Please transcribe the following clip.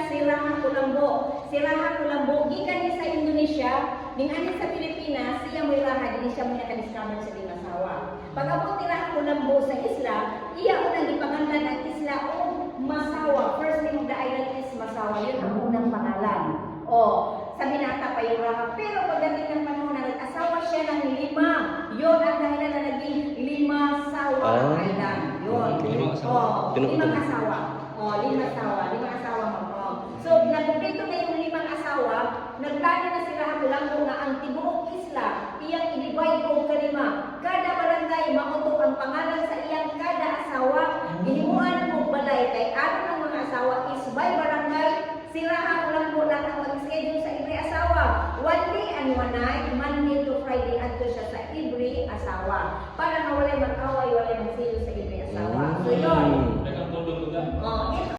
si Raha Kulambo. Si Raha Kulambo, gikan ni sa Indonesia, ning ani sa Pilipinas, siya mo Raha, din siya mo nakadiscover sa Limasawa. Pag-abot ni Raha Kulambo sa isla, iya unang gipangalan ang isla o Masawa. First name of the island is Masawa. Yun ang unang pangalan. O, sa binata pa yung Raha. Pero pagdating ng panahon na nag-asawa siya ng 5, yun ang dahilan na naging Limasawa Island. Yun. O, 5 asawa. O, 5 asawa. 5 asawa mo. O. So, nakumpleto na yung 5 asawa, nagplano na sila Kulambo nga ang tibuok isla, iyang i-divide o kalima. Kada barangay, mautok ang pangalan sa iyang kada asawa, gihimuan mo balay kay ano ng mga asawa is by barangay, si Raha Kulambo lang ang mag-schedule sa every asawa. One day and one night, Monday to Friday, adto siya sa every asawa. Para na walay mag-away, walay mag-schedule sa every asawa. So, yun.